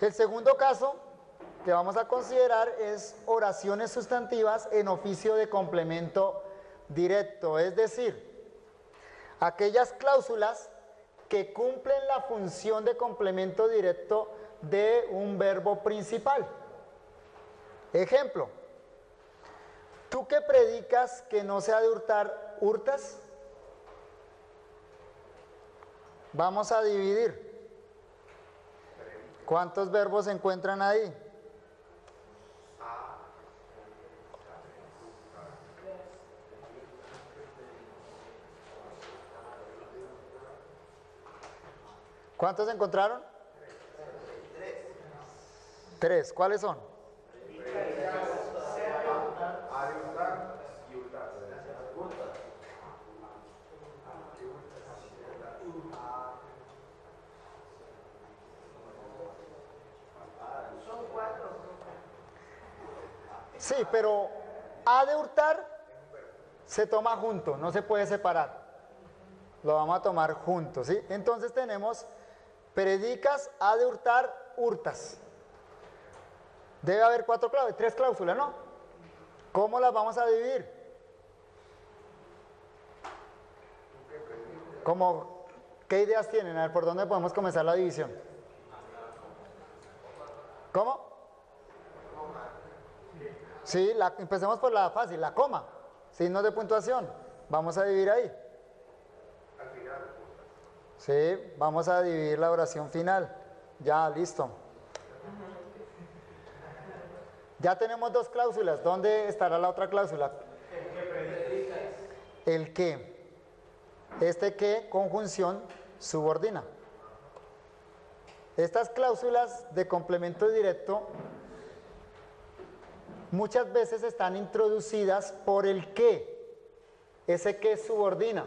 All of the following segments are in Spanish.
El segundo caso que vamos a considerar es oraciones sustantivas en oficio de complemento directo, es decir, aquellas cláusulas que cumplen la función de complemento directo de un verbo principal. Ejemplo, tú que predicas que no se ha de hurtar, ¿hurtas? Vamos a dividir. ¿Cuántos verbos se encuentran ahí? ¿Cuántos encontraron? Tres. ¿Cuáles son? Sí, pero ha de hurtar se toma junto, no se puede separar. Lo vamos a tomar juntos, ¿sí? Entonces tenemos predicas, ha de hurtar, hurtas. Debe haber tres cláusulas, ¿no? ¿Cómo las vamos a dividir? ¿Qué ideas tienen? A ver, ¿por dónde podemos comenzar la división? ¿Cómo? Sí, empecemos por la fácil, la coma. Signos de puntuación. Vamos a dividir ahí. Sí, vamos a dividir la oración final. Ya, listo. Ya tenemos dos cláusulas. ¿Dónde estará la otra cláusula? El que. Este que, conjunción subordina. Estas cláusulas de complemento directo muchas veces están introducidas por el que. Ese que subordina.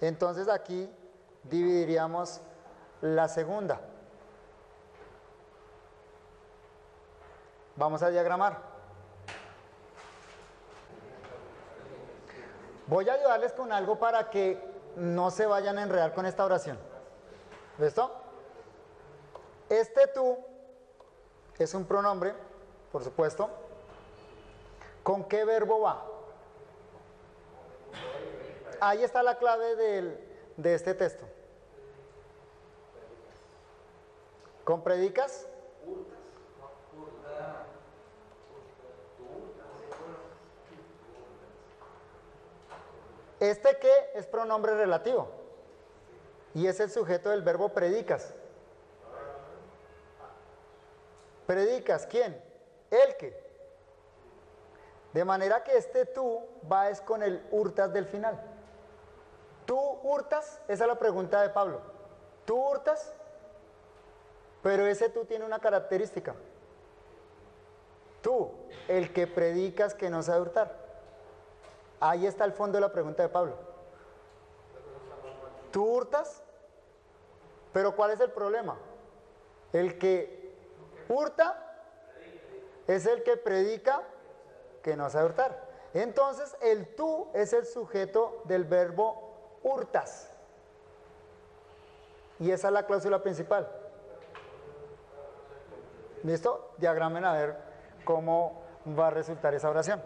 Entonces aquí dividiríamos la segunda. Vamos a diagramar. Voy a ayudarles con algo para que no se vayan a enredar con esta oración. ¿Listo? Este tú es un pronombre, por supuesto. ¿Con qué verbo va? Ahí está la clave de este texto. ¿Con predicas? Este que es pronombre relativo y es el sujeto del verbo predicas. ¿Predicas quién? El que. De manera que este tú va es con el hurtas del final. ¿Tú hurtas? Esa es la pregunta de Pablo. ¿Tú hurtas? Pero ese tú tiene una característica. Tú, el que predicas que no sabe hurtar. Ahí está el fondo de la pregunta de Pablo. ¿Tú hurtas? Pero ¿cuál es el problema? El que hurta es el que predica que no sabe hurtar. Entonces el tú es el sujeto del verbo hurtas. Y esa es la cláusula principal. ¿Listo? Diagramen a ver cómo va a resultar esa oración.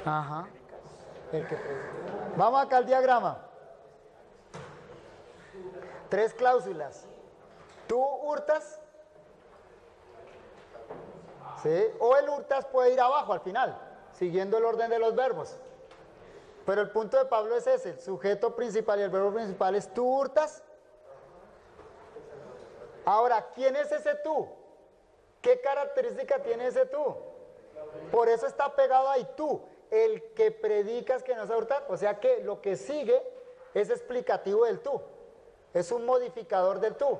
Ajá. Vamos acá al diagrama. Tres cláusulas. ¿Tú hurtas? ¿Sí? O el hurtas puede ir abajo al final, siguiendo el orden de los verbos. Pero el punto de Pablo es ese, el sujeto principal y el verbo principal es tú hurtas. Ahora, ¿quién es ese tú? ¿Qué característica tiene ese tú? Por eso está pegado ahí tú, el que predicas que no sabe hurtar. O sea que lo que sigue es explicativo del tú. Es un modificador del tú,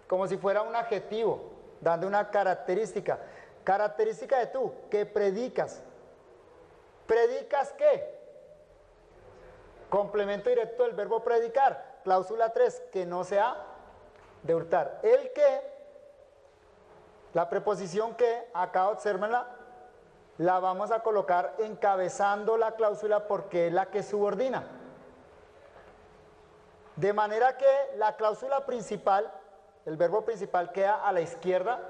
como si fuera un adjetivo, dando una característica. Característica de tú, que predicas. ¿Predicas qué? Complemento directo del verbo predicar. Cláusula 3, que no se ha de hurtar. El que, la preposición que, acá obsérvenla, la vamos a colocar encabezando la cláusula porque es la que subordina. De manera que la cláusula principal, el verbo principal queda a la izquierda,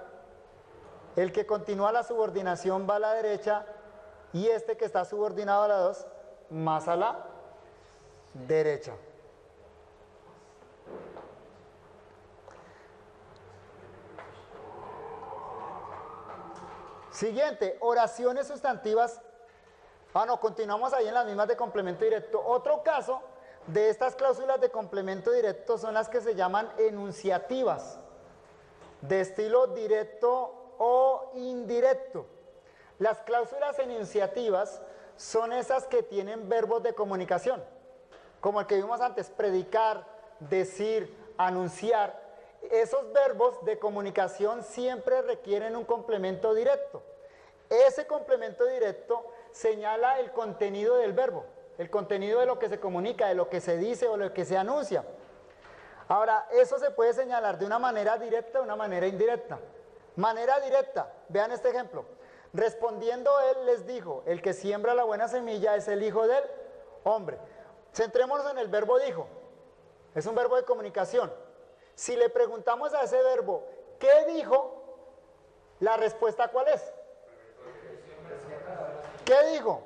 el que continúa la subordinación va a la derecha y este que está subordinado a la 2 más a la derecha. Siguiente, oraciones sustantivas. No, continuamos ahí en las mismas de complemento directo. Otro caso de estas cláusulas de complemento directo son las que se llaman enunciativas, de estilo directo o indirecto. Las cláusulas enunciativas son esas que tienen verbos de comunicación, como el que vimos antes, predicar, decir, anunciar. Esos verbos de comunicación siempre requieren un complemento directo. Ese complemento directo señala el contenido del verbo, el contenido de lo que se comunica, de lo que se dice o lo que se anuncia. Ahora, eso se puede señalar de una manera directa o de una manera indirecta. Manera directa, vean este ejemplo. Respondiendo él les dijo, el que siembra la buena semilla es el hijo del hombre. Centrémonos en el verbo dijo, es un verbo de comunicación. Si le preguntamos a ese verbo, ¿qué dijo? La respuesta ¿cuál es? ¿Qué dijo?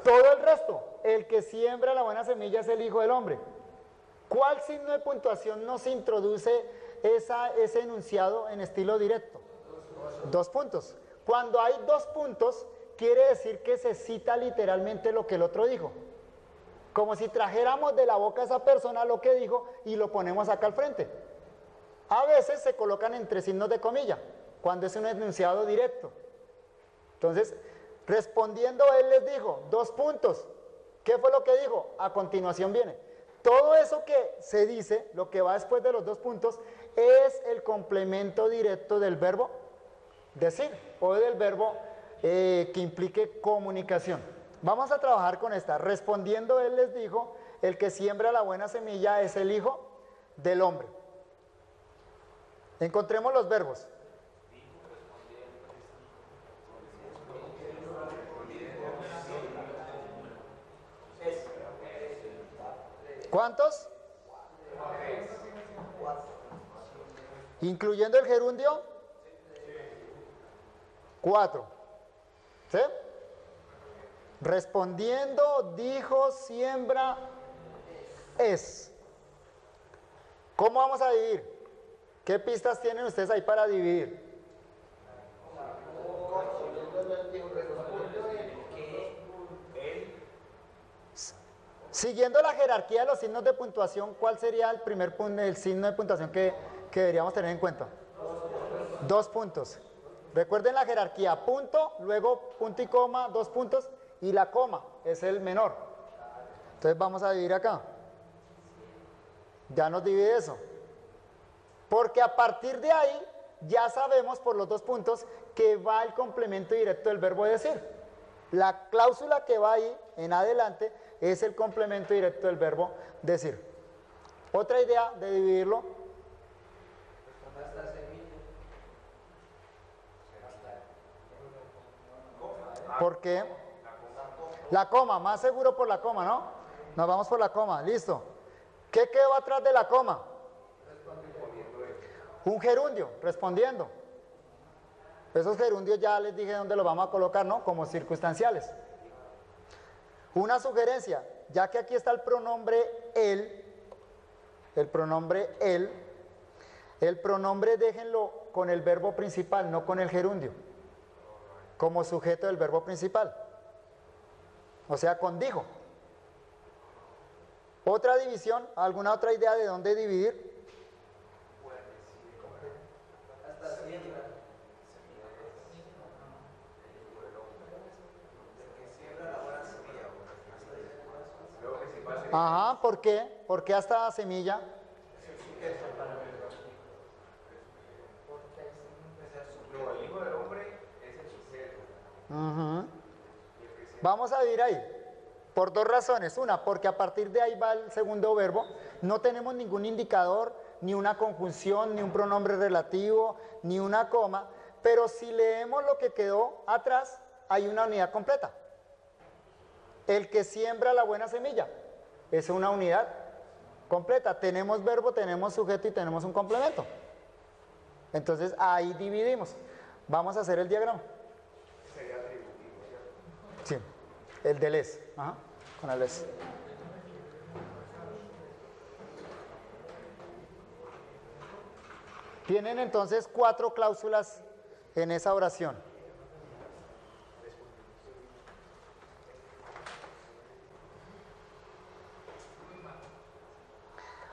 Todo el resto. El que siembra la buena semilla es el hijo del hombre. ¿Cuál signo de puntuación nos introduce ese enunciado en estilo directo? 2 puntos. Cuando hay 2 puntos, quiere decir que se cita literalmente lo que el otro dijo. Como si trajéramos de la boca a esa persona lo que dijo y lo ponemos acá al frente. A veces se colocan entre signos de comilla, cuando es un enunciado directo. Entonces, respondiendo él les dijo, 2 puntos. ¿Qué fue lo que dijo? A continuación viene. Todo eso que se dice, lo que va después de los 2 puntos, es el complemento directo del verbo decir o del verbo que implique comunicación. Vamos a trabajar con esta. Respondiendo él les dijo, el que siembra la buena semilla es el hijo del hombre. Encontremos los verbos. ¿Cuántos? ¿Incluyendo el gerundio? 4. ¿Sí? Respondiendo, dijo, siembra, es. ¿Cómo vamos a dividir? ¿Qué pistas tienen ustedes ahí para dividir? Siguiendo la jerarquía de los signos de puntuación, ¿cuál sería el primer punto, el signo de puntuación que deberíamos tener en cuenta? 2 puntos. Recuerden la jerarquía, punto, luego punto y coma, 2 puntos, y la coma es el menor. Entonces vamos a dividir acá. Ya nos divide eso. Porque a partir de ahí ya sabemos por los 2 puntos que va el complemento directo del verbo decir. La cláusula que va ahí en adelante es el complemento directo del verbo decir. Otra idea de dividirlo. ¿Por qué? La coma, más seguro por la coma, ¿no? Nos vamos por la coma, listo. ¿Qué quedó atrás de la coma? Un gerundio, respondiendo. Esos gerundios ya les dije dónde los vamos a colocar, ¿no? Como circunstanciales. Una sugerencia, ya que aquí está el pronombre él, el pronombre déjenlo con el verbo principal, no con el gerundio, como sujeto del verbo principal. O sea, con dijo. Otra división, ¿alguna otra idea de dónde dividir? Ajá, ¿por qué? ¿Por qué hasta semilla? Vamos a dividir ahí, por 2 razones. Una, porque a partir de ahí va el segundo verbo. No tenemos ningún indicador, ni una conjunción, ni un pronombre relativo, ni una coma. Pero si leemos lo que quedó atrás, hay una unidad completa. El que siembra la buena semilla es una unidad completa. Tenemos verbo, tenemos sujeto y tenemos un complemento. Entonces ahí dividimos. Vamos a hacer el diagrama. Sería atributivo, ¿cierto? Sí, el del es. Ajá, con el es. Tienen entonces 4 cláusulas en esa oración.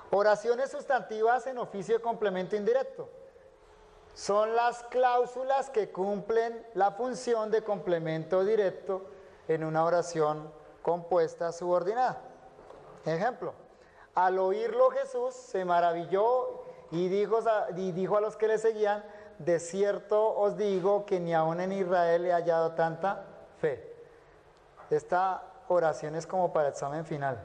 Oraciones sustantivas en oficio de complemento indirecto. Son las cláusulas que cumplen la función de complemento directo en una oración compuesta subordinada. Ejemplo, al oírlo Jesús se maravilló y dijo a los que le seguían, de cierto os digo que ni aun en Israel he hallado tanta fe. Esta oración es como para examen final.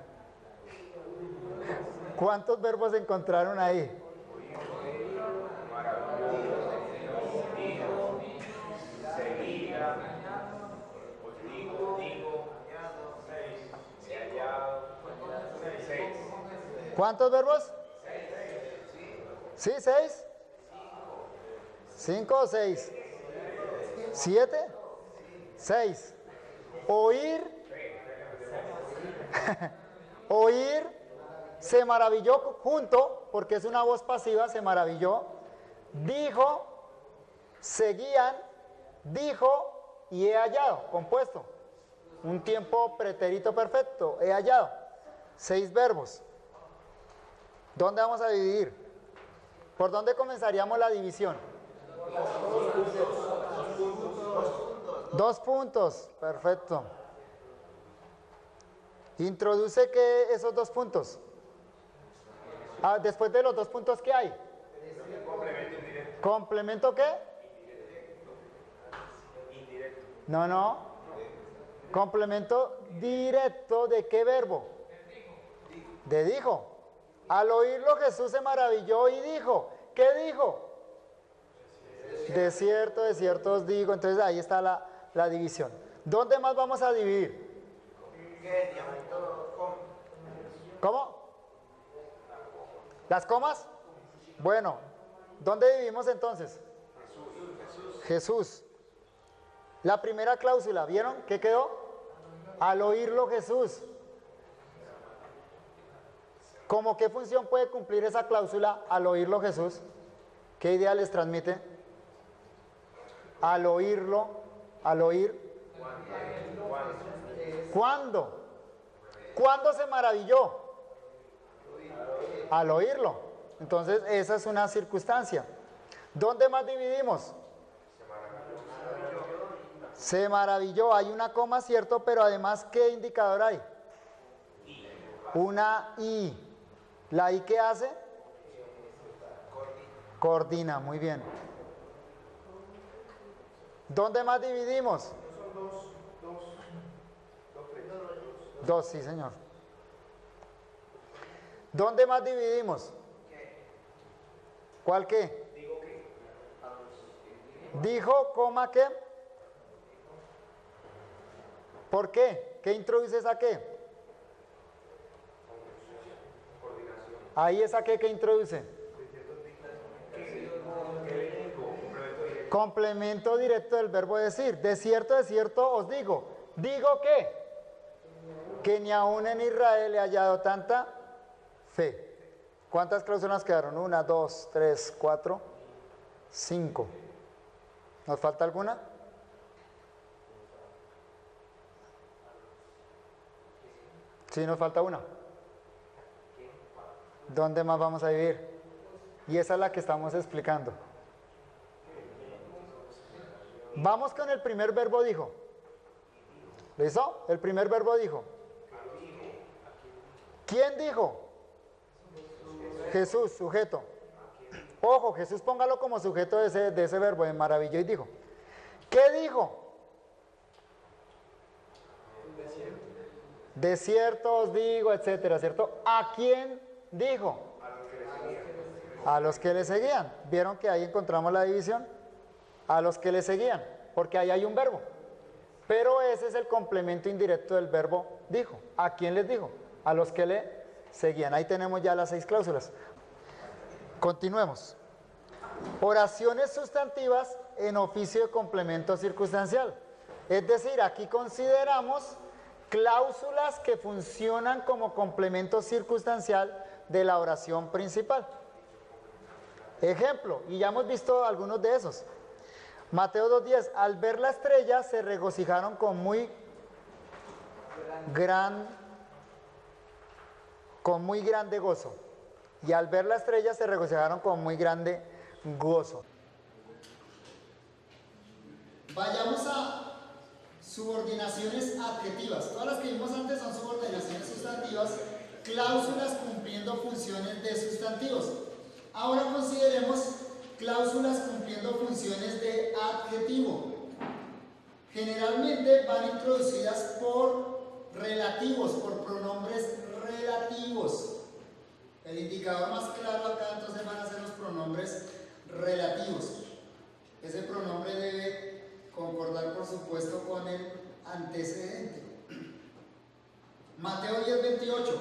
¿Cuántos verbos encontraron ahí? ¿Cuántos verbos? ¿Sí, 6? ¿5 o 6? ¿7? 6. Oír. Oír. Se maravilló junto, porque es una voz pasiva, se maravilló. Dijo, seguían, dijo y he hallado, compuesto. Un tiempo pretérito perfecto, he hallado. 6 verbos. ¿Dónde vamos a dividir? ¿Por dónde comenzaríamos la división? 2 puntos, perfecto. Introduce que esos 2 puntos. Después de los 2 puntos, ¿qué hay? Complemento indirecto. ¿Complemento qué? Indirecto. No. Complemento directo ¿de qué verbo? De dijo. Al oírlo Jesús se maravilló y dijo. ¿Qué dijo? De cierto os digo. Entonces ahí está la división. ¿Dónde más vamos a dividir? ¿Cómo? ¿Las comas? Bueno, ¿dónde dividimos entonces? Jesús. La primera cláusula, ¿vieron? ¿Qué quedó? Al oírlo Jesús. ¿Cómo qué función puede cumplir esa cláusula al oírlo Jesús? ¿Qué idea les transmite? Al oírlo, al oír. ¿Cuándo? ¿Cuándo se maravilló? Al oírlo. Entonces, esa es una circunstancia. ¿Dónde más dividimos? Se maravilló. Hay una coma, cierto, pero además, ¿qué indicador hay? Una I. ¿La I qué hace? Coordina, muy bien. ¿Dónde más dividimos? Dos, sí, señor. ¿Dónde más dividimos? ¿Cuál qué? Dijo, coma, ¿qué? ¿Por qué? ¿Qué introduces a qué? Ahí es a qué introduce. Complemento directo del verbo decir. De cierto os digo. ¿Digo qué? Que ni aún en Israel he hallado tanta fe. ¿Cuántas cláusulas quedaron? 1, 2, 3, 4, 5. ¿Nos falta alguna? Sí, nos falta una. ¿Dónde más vamos a vivir? Y esa es la que estamos explicando. Vamos con el primer verbo dijo. ¿Listo? El primer verbo dijo. ¿Quién dijo? Jesús, sujeto. Ojo, Jesús póngalo como sujeto de ese verbo, de maravilló y dijo. ¿Qué dijo? De cierto os digo, etcétera, ¿cierto? ¿A quién dijo? A los que le seguían. ¿Vieron que ahí encontramos la división? A los que le seguían, porque ahí hay un verbo. Pero ese es el complemento indirecto del verbo dijo. ¿A quién les dijo? A los que le seguían. Ahí tenemos ya las 6 cláusulas. Continuemos. Oraciones sustantivas en oficio de complemento circunstancial. Es decir, aquí consideramos cláusulas que funcionan como complemento circunstancial de la oración principal. Ejemplo, y ya hemos visto algunos de esos. Mateo 2:10, al ver la estrella se regocijaron con muy grande gozo. Y al ver la estrella se regocijaron con muy grande gozo. Vayamos a subordinaciones adjetivas. Todas las que vimos antes son subordinaciones sustantivas, cláusulas cumpliendo funciones de sustantivos. Ahora consideremos cláusulas cumpliendo funciones de adjetivo. Generalmente van introducidas por relativos, por pronombres relativos. El indicador más claro acá entonces van a ser los pronombres relativos. Ese pronombre debe concordar, por supuesto, con el antecedente. Mateo 10:28.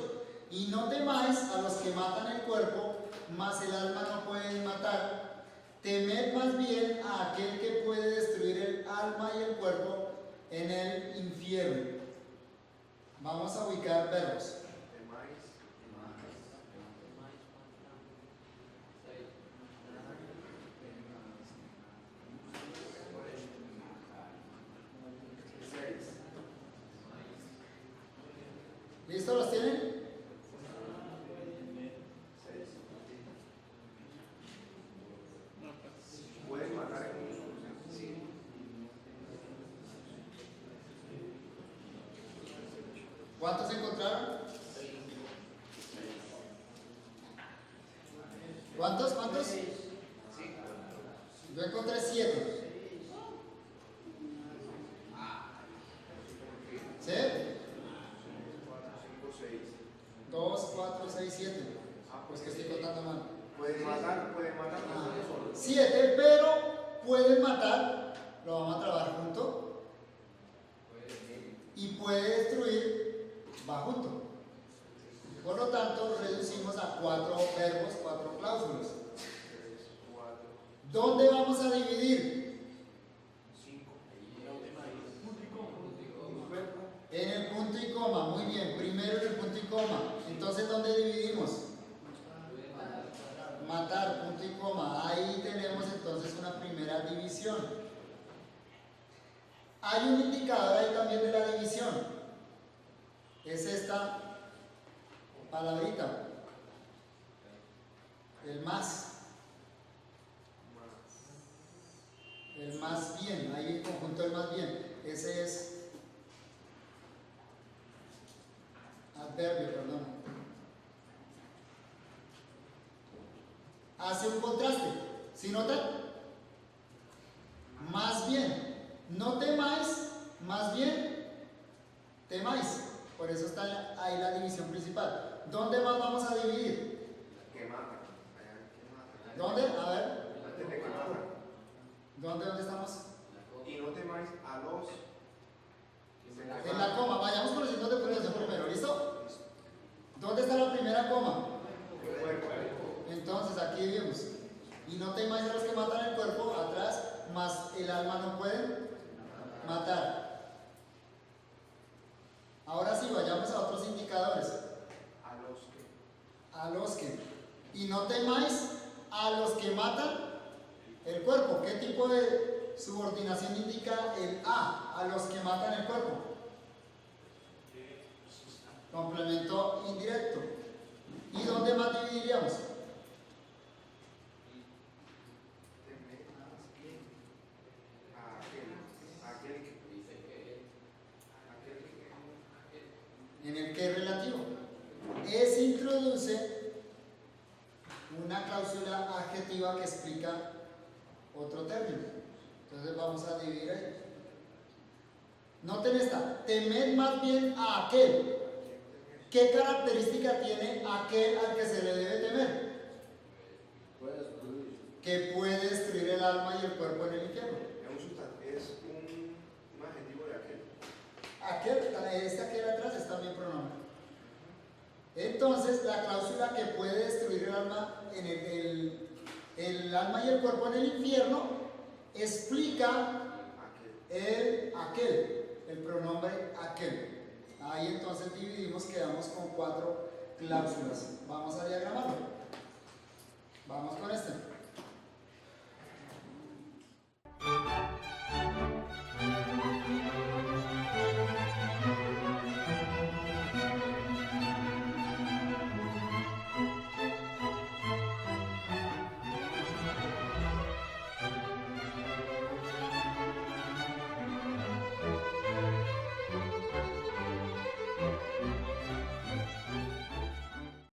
Y no temáis a los que matan el cuerpo, mas el alma no pueden matar. Temed más bien a aquel que puede destruir el alma y el cuerpo en el infierno. Vamos a ubicar verbos. ¿Listo? ¿Los tienen? Pueden matar en un sí. ¿Cuántos encontraron? ¿Cuántos? Yo encontré 7. ¿Sí? 2, 4, 6, 7. Pues que estoy contando mal. Pueden matar. 7, pero pueden matar, lo vamos a trabajar junto. Y puede destruir, va junto. Por lo tanto, reducimos a 4 verbos, 4 cláusulas. ¿Dónde vamos a dividir? 5. En el punto y coma, muy bien. Primero en el punto y coma. Entonces, ¿dónde dividimos? Matar, punto y coma. Ahí tenemos entonces una primera división. Hay un indicador ahí también de la división. Es esta palabrita. El más. El más bien. Ahí el conjunto del más bien. Ese es adverbio, perdón. Hace un contraste. ¿Sí notan? Más bien. No temáis, más bien temáis. Por eso está ahí la división principal. ¿Dónde más vamos a dividir? Que matan. ¿Dónde? A ver. Antes de que matan. ¿Dónde estamos? Y no temáis a los. En la coma. Vayamos con los signos de puntuación primero. ¿Listo? ¿Dónde está la primera coma? Entonces aquí vemos. Y no temáis a los que matan el cuerpo, atrás, más el alma no pueden matar. Ahora sí, vayamos a otros indicadores. A los que. Y no temáis a los que matan el cuerpo. ¿Qué tipo de subordinación indica el A? A los que matan el cuerpo. Complemento indirecto. ¿Y dónde más dividiríamos? En el que es relativo. Se introduce una cláusula adjetiva que explica otro término. Entonces vamos a dividir ahí. Noten esta. Temed más bien a aquel. ¿Qué característica tiene aquel al que se le debe temer? Que puede destruir el alma y el cuerpo en el infierno. Es un adjetivo de aquel. Aquel atrás es también pronombre. Entonces, la cláusula que puede destruir el alma, el alma y el cuerpo en el infierno, explica el pronombre aquel. Ahí entonces dividimos, quedamos con 4 cláusulas. Vamos a diagramarlo. Vamos con este.